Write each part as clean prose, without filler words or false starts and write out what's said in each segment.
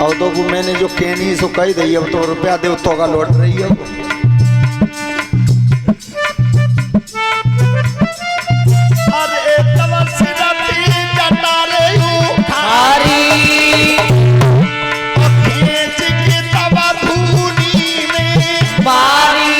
और तो मैंने जो कहनी सो कही दी, अब तो रुपया दे तो का लौट रही है। अरे तवसिरती जटारे खारी खींच के तवा धूनी में मारी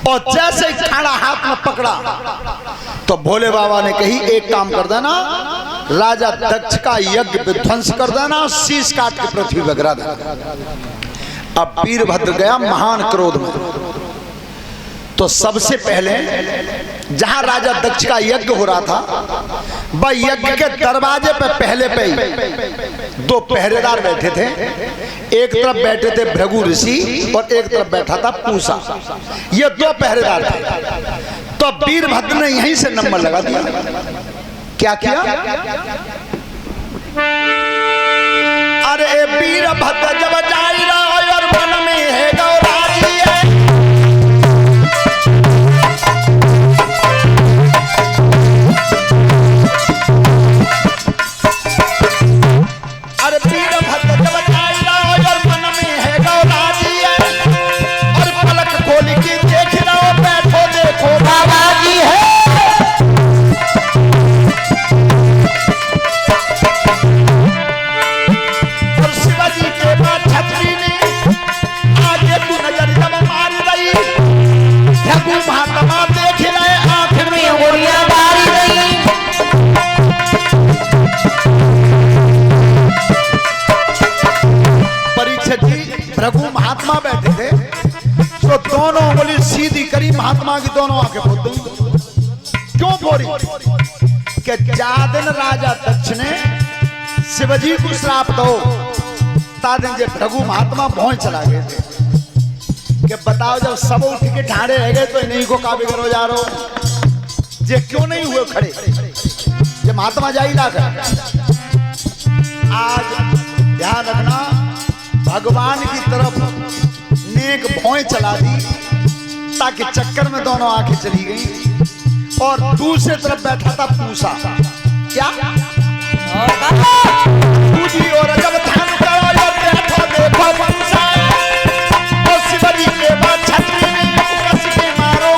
और जैसे ही खाड़ा हाथ में पकड़ा तो भोले बाबा ने कही एक काम कर देना, राजा दक्ष का यज्ञ विध्वंस कर देना, शीश काट के पृथ्वी में गिरा देना। अब वीरभद्र गया महान क्रोध में। तो सबसे पहले जहां राजा दक्ष का यज्ञ हो रहा था, वह यज्ञ के दरवाजे पे पहले पे ही दो पहरेदार बैठे थे। एक तरफ बैठे थे भृगु ऋषि और एक तरफ बैठा था पूसा। ये दो पहरेदार थे। तो वीरभद्र ने यहीं से नंबर लगा दिया। क्या किया? अरे वीरभद्र जब जाई रहा और वन में है गौराजी है, भृगु महात्मा बैठे थे। तो दोनों उंगली सीधी करी, महात्मा की दोनों आंखें फोड़ दी। क्यों फोड़ी? कि जादिन राजा दक्ष ने शिवजी को श्राप दो, तादिन जे भृगु महात्मा भौं चला गए थे कि बताओ जब सब उठ के ठाड़े रह गए तो इन्हीं को काबी करो जा रहे हो, जे क्यों नहीं हुए खड़े? जे महात्मा जाई ला कर। आज ध्यान रखना, भगवान की तरफ नेक भौं चला दी ताकि चक्कर में दोनों आंखें चली गई। और दूसरे तरफ बैठा था पूसा। क्या दूसरी ओर जब ध्यान करो और बैठो देखो पूसा, तो शिवजी के बाद छतरी में कस के मारो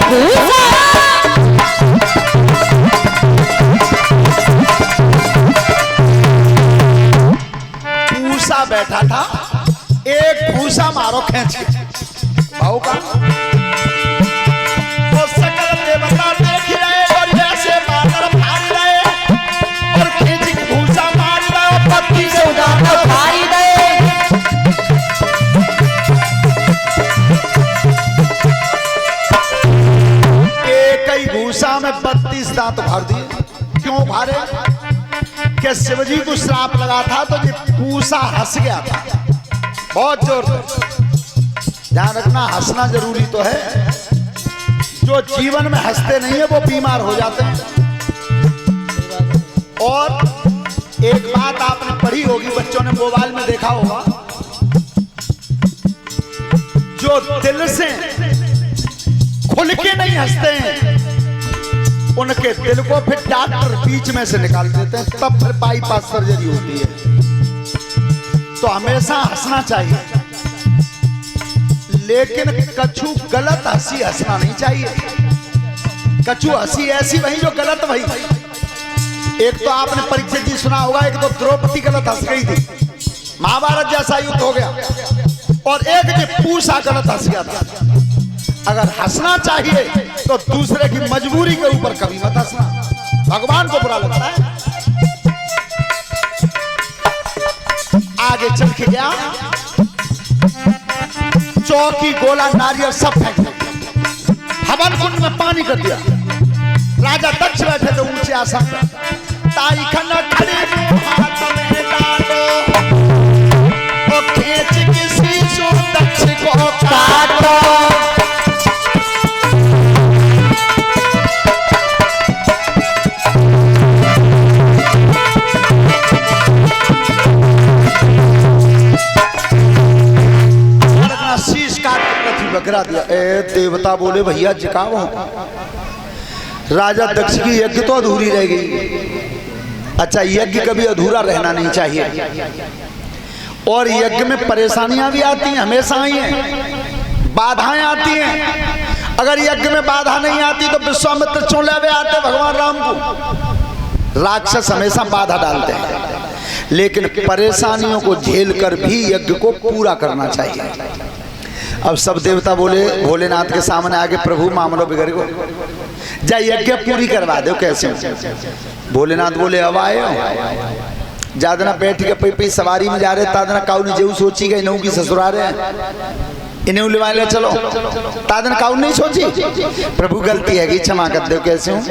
पूसा बैठा था। एक भूसा मारो खींच के भाव का। तो सकल देवता देख रहे और जैसे बादल भाग रहे और खींच के भूसा मार रहे, पत्ती से उजाड़ भाई गए। एक ही भूसा में 32 दांत भर दिए। क्यों भारे? कि शिवजी को श्राप लगा था तो ये पूसा हंस गया था बहुत जोर से। ध्यान रखना, हंसना जरूरी तो है। जो जीवन में हंसते नहीं है वो बीमार हो जाते हैं। और एक बात आपने पढ़ी होगी, बच्चों ने मोबाइल में देखा होगा, जो दिल से खुल के नहीं हंसते हैं उनके दिल को फिर डॉक्टर बीच में से निकाल देते हैं, तब फिर बाईपास सर्जरी होती है। तो हमेशा हंसना चाहिए, लेकिन कछु गलत हंसी हंसना नहीं चाहिए। कछु हंसी ऐसी वही जो गलत वही। एक तो आपने परीक्षित जी सुना होगा, एक तो द्रौपदी गलत हंस गई थी, महाभारत जैसा युद्ध हो गया, और एक जो पूषा गलत हंस गया था। अगर हंसना चाहिए तो दूसरे की मजबूरी के ऊपर कभी मत हंसना, भगवान को बुरा लगता है। आगे चल के गया, चौकी गोला नारियल सब फेंक दिया, हवन कुंड में पानी कर दिया। राजा दक्ष बैठे थे ऊंचे आसन पर, ताई खना खड़े हाथ में डालो, वो खींच किसी सो दक्ष को काटो। शीश काट के पृथ्वी बकरा दिया। ए देवता बोले भैया जिकाओ, राजा दक्ष की यज्ञ तो अधूरी रह गई। अच्छा, यज्ञ कभी अधूरा रहना नहीं चाहिए, और यज्ञ में परेशानियां भी आती हैं, हमेशा आई हैं, बाधाएं आती हैं। अगर यज्ञ में बाधा नहीं आती तो विश्वामित्र चोले आते भगवान राम को। राक्षस हमेशा बाधा डालते हैं, लेकिन परेशानियों को झेल कर भी यज्ञ को पूरा करना चाहिए। अब सब देवता बोले भोलेनाथ के सामने आगे, प्रभु मामलो बिगड़ गो, जा यज्ञ पूरी करवा दो। कैसे? भोलेनाथ बोले अब आए हो, ज्यादा बैठ के पी सवारी में जा रहे, तादना काउ ने जेऊ सोची गई नऊ की ससुराल है, इन्हें ले ले चलो, तादन काउ नहीं सोची, प्रभु गलती है कि क्षमा कर दो। कैसे हूँ?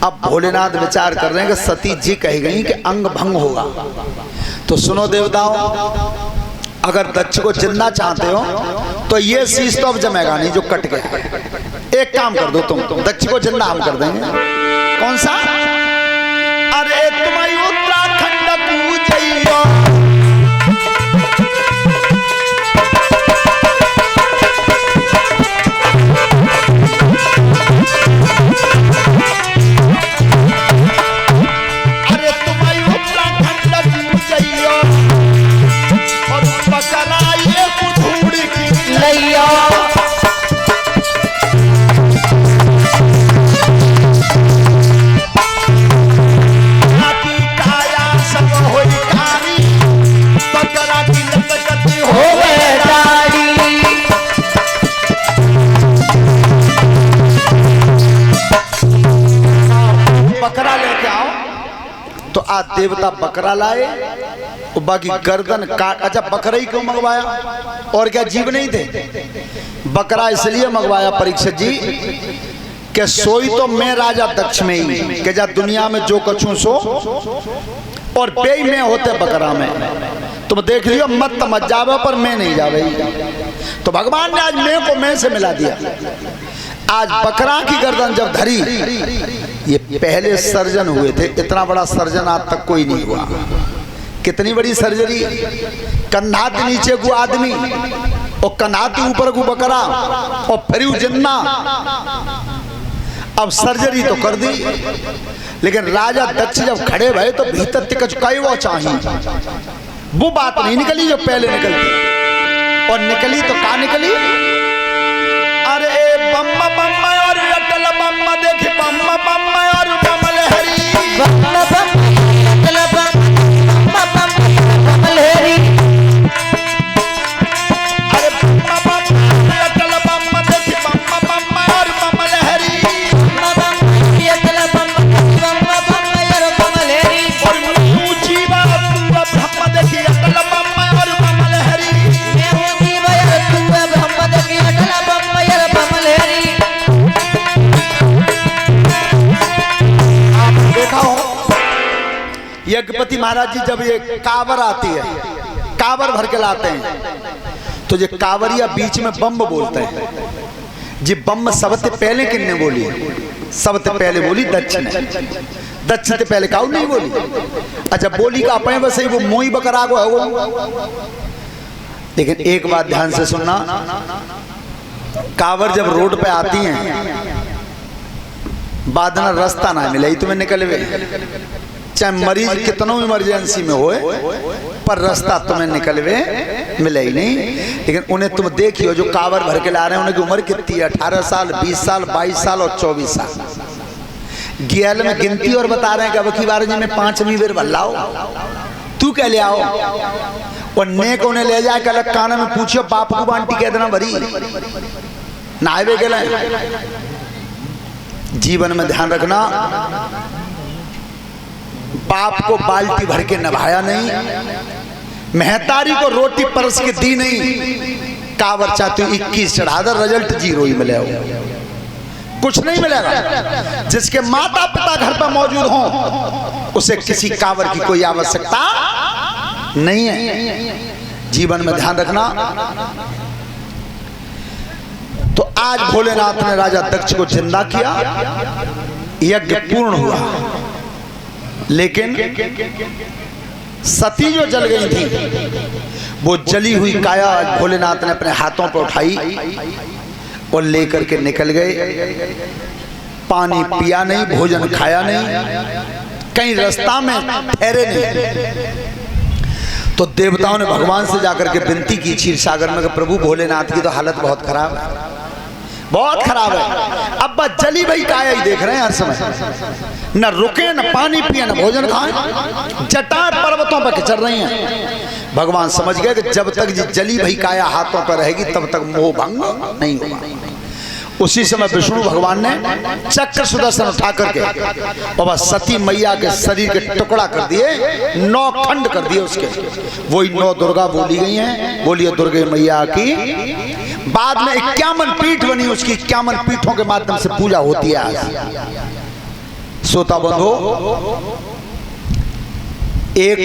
अब भोलेनाथ विचार कर रहे हैं कि सती जी कही गई कि अंग भंग होगा, तो सुनो देवताओं, अगर दक्ष को जिंदा चाहते हो तो ये शीश तो अब जमेगा नहीं जो कट गया। एक काम कर दो, तुम दक्ष को जिंदा हम कर देंगे। कौन सा? अरे तुम्हारी उत्तराखंड पूजइयो, अरे तुम्हारी उत्तराखंड पूजइयो, और बकरा ये कुधूड़ की लैया। बकरा लेके आओ, तो आज देवता बकरा लाए, और बाकी गर्दन काट। अच्छा, बकरा ही क्यों मंगवाया, और क्या जीव नहीं थे? बकरा इसलिए मंगवाया परीक्षित जी कि सोई तो मैं राजा दक्ष में ही, कि जा दुनिया में जो कछू सो, और बेई में होते बकरा में। तुम देख लियो मत जावे, पर मैं नहीं जावे। तो भगवान ने आज मैं को मैं से मिला दिया। आज बकरा की गर्दन जब धरी, ये पहले सर्जन हुए थे, इतना बड़ा सर्जन आज तक कोई नहीं हुआ। कितनी बड़ी सर्जरी, कंधा के नीचे को आदमी, और कंधा के ऊपर को बकरा, और फिर जिन्ना। अब सर्जरी तो कर दी, लेकिन राजा दक्ष जब खड़े भये तो भीतर टिकच कई वो चाहिए, वो बात नहीं निकली जो पहले निकलती। और निकली तो का निकली? अरे बम्मा बम्मा और अटल बम्मा, देखी बम्मा बम्मा और बमल हरी, बम्मा बम्मा अटल बम्मा बमल हरी। अरे बम्मा बम्मा अटल बम्मा, देखी बम्मा बम्मा और बमल हरी, बम्मा बम्मा अटल बम्मा बम्मा और बमल हरी। और ऊंची बात ब्रह्मा, देखी अटल बम्मा और बमल हरी, ऊंची बात ब्रह्मा, देखी अटल बम्मा और बमल हरी। देखा हो, यज्ञपति महाराज जी जब ये कावर आती है, कावर भर के लाते हैं, तो ये कावरिया बीच में बम बोलते हैं। जी बम सबसे पहले किसने बोली? सबसे पहले बोली दक्ष ने। दक्ष से पहले काऊ नहीं बोली। अच्छा, बोली का अपने वैसे ही वो मोई बकरा को है वो। लेकिन एक बात ध्यान से सुनना, कावर जब रोड पे आती हैं, बादना रास्ता ना मिले तुम्हें निकलवे, चाहे मरीज कितनों इमरजेंसी में होए, पर रास्ता तुम्हें निकलवे मिले ही नहीं। लेकिन उन्हें तुम देखियो जो कावर भर के ला रहे हैं, उनकी उम्र कितनी है? 18 साल, 20 साल, 22 साल और 24 साल। गियल में गिनती और बता रहे हैं कि अब की बार जी में 5वीं बेर भल्लाओ तू क्या ले आओ और ने को ने ले जाए कल काना में पूछो बाप को बांटी कह देना भरी नावे के जीवन में ध्यान रखना, बाप को बाल्टी भर के नभाया नहीं, महतारी को रोटी परस के दी नहीं, कावर चाहती 21 चढ़ा दर रिजल्ट 0 ही मिले, कुछ नहीं मिलेगा। जिसके माता पिता घर पर मौजूद हों उसे किसी कावर की कोई आवश्यकता नहीं है। जीवन में ध्यान रखना। तो आज भोलेनाथ ने राजा दक्ष को जिंदा किया, यज्ञ पूर्ण हुआ, लेकिन सती जो जल गई थी वो जली हुई काया आज भोलेनाथ ने अपने हाथों पर उठाई और लेकर के निकल गए। पानी पिया नहीं, भोजन खाया नहीं, कहीं रास्ता में ठहरे नहीं। तो देवताओं ने भगवान से जाकर के विनती की क्षीर सागर में कि प्रभु भोलेनाथ की तो हालत बहुत खराब है, बहुत खराब है। अब बस जली भाई काया ही देख रहे हैं हर समय, न रुके न पानी पिए न भोजन खाए, जटाएं पर्वतों पर खिंचर रही हैं। भगवान समझ गए कि जब तक जली भाई काया हाथों पर रहेगी तब तक मोह भंग नहीं होगा। उसी समय विष्णु भगवान ने चक्र सुदर्शन उठा करके और बस सती मैया के शरीर के टुकड़ा कर दिए, 9 खंड कर दिए उसके। वही 9 दुर्गा बोली गई हैं, बोलिए दुर्गे मैया की। बाद में 51 पीठ बनी, उसकी 51 पीठों के माध्यम से पूजा होती है आज। श्रोता बंधो, एक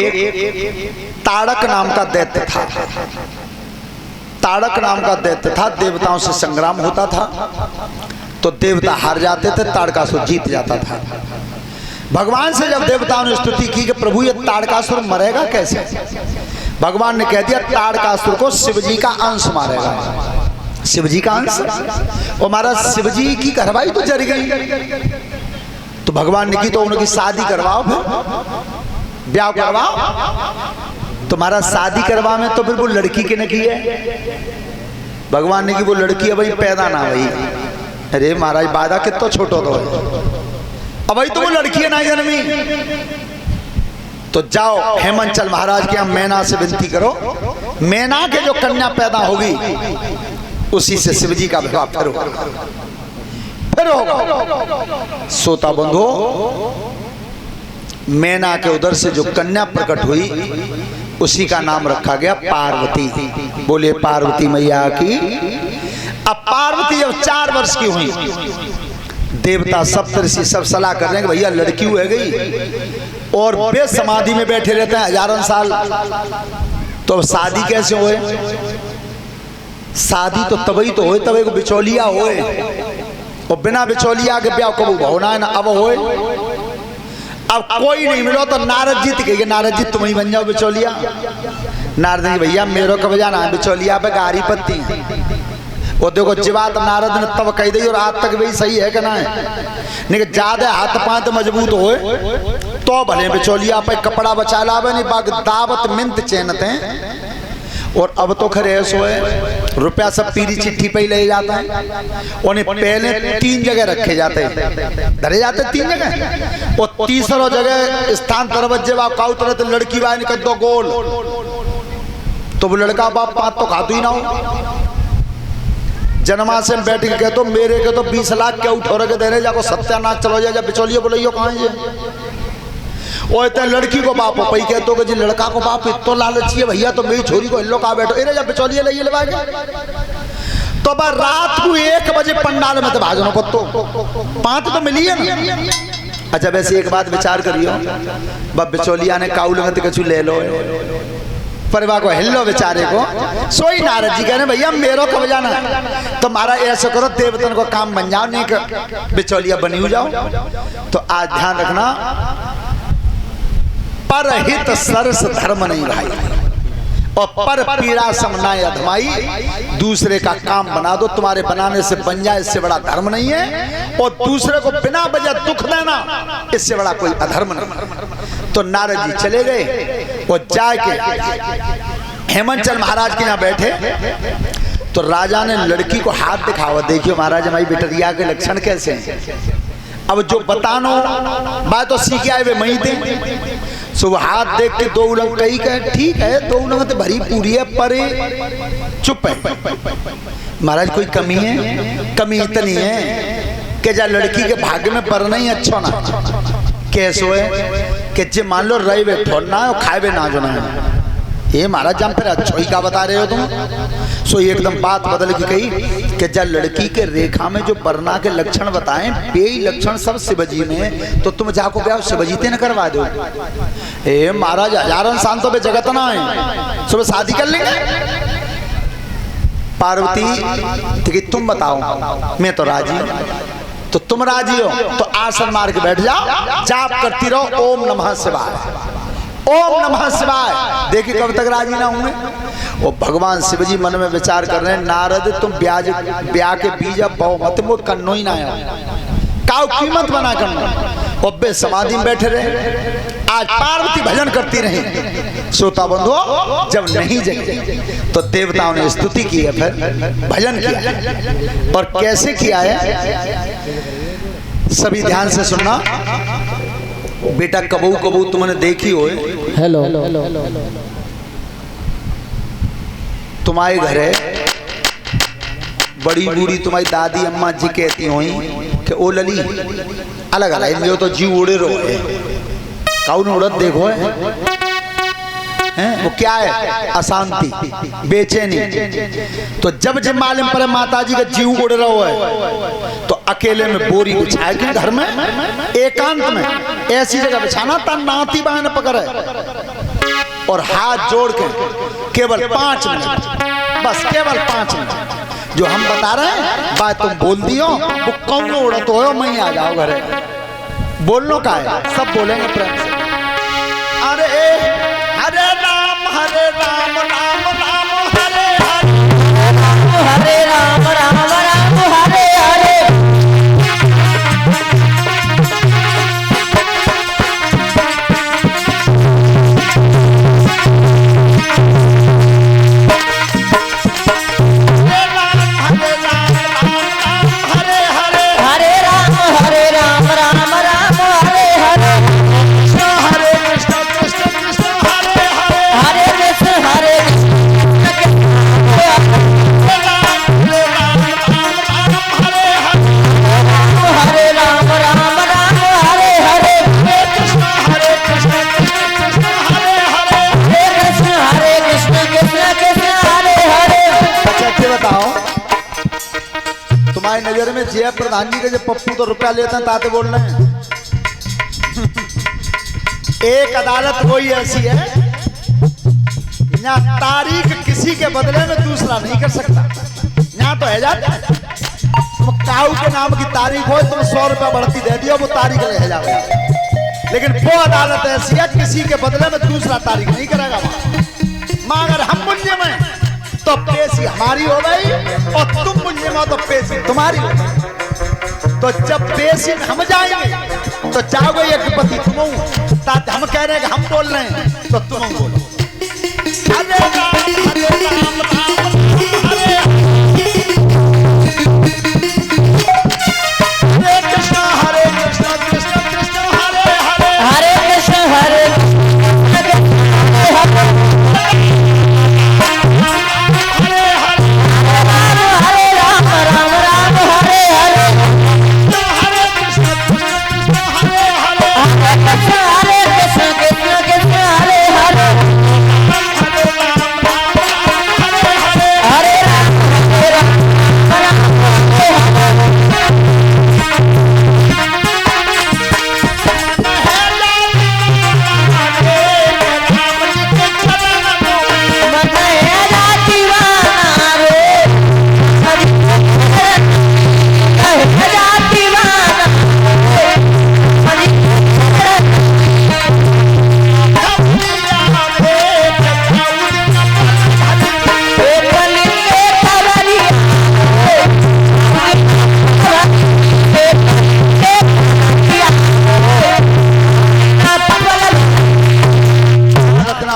ताड़क नाम का दैत्य था, ताड़क नाम का दैत्य था। देवताओं से संग्राम होता था तो देवता हार जाते थे, ताड़कासुर जीत जाता था। भगवान से जब देवताओं ने स्तुति की कि प्रभु ये ताड़कासुर मरेगा कैसे, भगवान ने कह दिया ताड़कासुर को शिवजी का अंश मारेगा। शिवजी का अंश, और हमारा शिवजी की करवाई तो जर गई। तो भगवान ने की तो उनकी शादी करवाओ, फिर ब्याह करवाओ। तुम्हारा शादी करवा में तो फिर वो लड़की के ने की है। भगवान ने की वो लड़की है भाई पैदा ना भाई। अरे महाराज बाधा कितना छोटो तो है, अब भाई तो वो लड़की है ना जन्मी। तो जाओ हेमंचल महाराज के यहाँ मैना से विनती करो, मैना के जो कन्या पैदा होगी उसी से शिवजी का विवाह फिर होगा। सोता बंधो, मैना के उधर से जो कन्या प्रकट हुई उसी का नाम रखा गया पार्वती। बोले पार्वती मैया की। अब पार्वती जब 4 वर्ष की हुई, देवता सप्तऋषि सब सलाह कर रहे हैं कि भैया लड़की हो गई और वे समाधि में बैठे रहते हैं हजारों साल, तो शादी कैसे होए? शादी तो तभी तो होए तब एक बिचौलिया होए, और बिना बिचौलिया के ब्याह कबू होना है ना अब होए। अब कोई नहीं मिलो तो नारद जी कहेंगे, नारद जी तुम ही बन जाओ बिचौलिया। नारद जी भैया मेरे को बजाना है बिचौलिया पे गारी पत्ती। वो देखो जीवात नारद ने तब कह दी और आज तक वही सही है कि ना है, नहीं ज्यादा हाथ पांच मजबूत होए तो भले बिचौलिया पे कपड़ा बचा लावे, नहीं बाग दावत मिंत चैनते हैं। और अब तो खरे ऐसो है रुपया सब पीरी चिट्ठी पे ही ले जाता है। उन्हें पहले 3 जगह रखे जाते हैं, धरे जाते 3 जगह, और तीसरा जगह स्थान तरवजे तो लड़की वाय निकल दो गोल, तो वो लड़का बाप पात तो खातू ही ना हो। जन्मा से बैठ के कहते मेरे के तो 20 लाख क्या उठो रखे देने जाको सत्यानाथ चलो जा बिचौलिए बोलियो कहाँ है। और इतने लड़की को बाप हो पई कहते कि जी लड़का को बाप इतो लालची है भैया, तो मेरी छोरी को हिलो कहा बैठो इरे जा बिचौलिए ले लेवागे। तो अब रात को 1 बजे पंडाल में तो भाजनो पत्तो 5 तो मिली है ना। अच्छा वैसे एक बात विचार करियो, बब बिचौलिया ने काउल में कछु ले लो परिवार को हिलो बेचारे को। सोई नारद जी कहने भैया मेरो कब जाना, तो मारा ऐसा करो देवतन को काम बन जाओ, नहीं बिचौलिया बनी हो जाओ। तो आज ध्यान रखना, परहित सरस धर्म नहीं भाई, और पर पीड़ा समनाय अधमाई। दूसरे का काम बना दो, तुम्हारे बनाने से बन जाए इससे बड़ा धर्म नहीं है, और दूसरे को बिना वजह दुख देना इससे बड़ा कोई अधर्म नहीं। तो नारद जी चले गए और जाके हेमंचल महाराज के यहाँ बैठे, तो राजा ने लड़की को हाथ दिखावा, देखियो महाराज हमारी बिटरिया के लक्षण कैसे हैं। अब जो बतानो बात तो सीख आए वे मई थे। सुबह हाथ देख के दो उलंग कही कहे ठीक है, दो उलंग तो भरी पूरी है पर चुप है। महाराज कोई कमी है? कमी इतनी है कि जा लड़की के भाग्य में परना ही अच्छा ना कैसो है कि जे मान लो रही वे ठोड़ना है और खाए वे ना जो ना है। ये महाराज जम फिर अच्छा ही का बता रहे हो तुम। सो एकदम बात बदल के कही कि जब लड़की के रेखा में जो वरना के लक्षण बताएं बेई लक्षण सब शिवजी में, तो तुम जाको ब्याह शिवजी ते न करवा दो। ए महाराज हजारों शांतों पे जगत ना है, सुबह शादी कर लेंगे। पार्वती कि तुम बताओ, मैं तो राजी। तो तुम राजी हो तो आसन मार के बैठ जाओ, जाप करती रहो ओम नमः शिवाय, ओम नमः शिवाय। देखिए कब तक राजी ना होंगे। वो भगवान शिवजी मन में विचार कर रहे हैं, नारद तुम ब्याह के बीज बहु मत वो कन्नो ही ना आया काउ कीमत बना करना। वो बे समाधि में बैठे रहे। आज पार्वती भजन करती रही। श्रोता बंधुओं जब नहीं जगे तो देवताओं ने स्तुति की है, फिर भजन किया और कैसे किया है सभी ध्यान से सुनना। बेटा कबू कबू तुमने देखी हो, हेलो तुम्हारे घर है बड़ी बूढ़ी तुम्हारी दादी अम्मा जी कहती हुई कि ओ लली अलग अलग जो तो जीव उड़े रहो है काउन उड़त देखो है वो क्या है अशांति बेचैनी। तो जब जब मालूम पड़े माता जी का जीव उड़ रहा है तो अकेले में बोरी बिछाए के घर में एकांत में ऐसी जगह बिछाना ता नाती बहन पकड़े और हाथ जोड़ के केवल 5 मिनट, बस केवल 5 मिनट जो हम बता रहे हैं बात तुम बोल दियो वो कौन उड़त हो मैं आ जाओ घरे। बोलनो का है सब बोलेंगे प्रेम से। अरे हरे राम राम राम हरे हरे, हरे राम राम राम हरे हरे। नजर में जय प्रधान जी के जो पप्पू तो रुपया लेते हैं ताते बोल रहे हैं। एक अदालत कोई ऐसी है यहाँ तारीख किसी के बदले में दूसरा नहीं कर सकता। यहाँ तो है जाता तुम काऊ के नाम की तारीख हो तुम 100 रुपया बढ़ती दे दियो वो तारीख ले जाओ, लेकिन वो अदालत ऐसी है किसी के बदले में दूसरा तारीख नहीं करेगा। माँ अगर हम मुंजे में तो पेशी हमारी हो गई और तुम मुझे में तो पेशी तुम्हारी हो गई। तो जब पेशी हम जाएंगे तो जाओगे एक पति तुम हम कह रहे हैं कि हम बोल रहे हैं तो तुम बोलो। हरे राम राम हरे कृष्ण कृष्ण कृष्ण हरे हरे, हरे कृष्ण हरे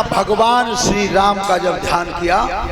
भगवान श्री राम का जब ध्यान किया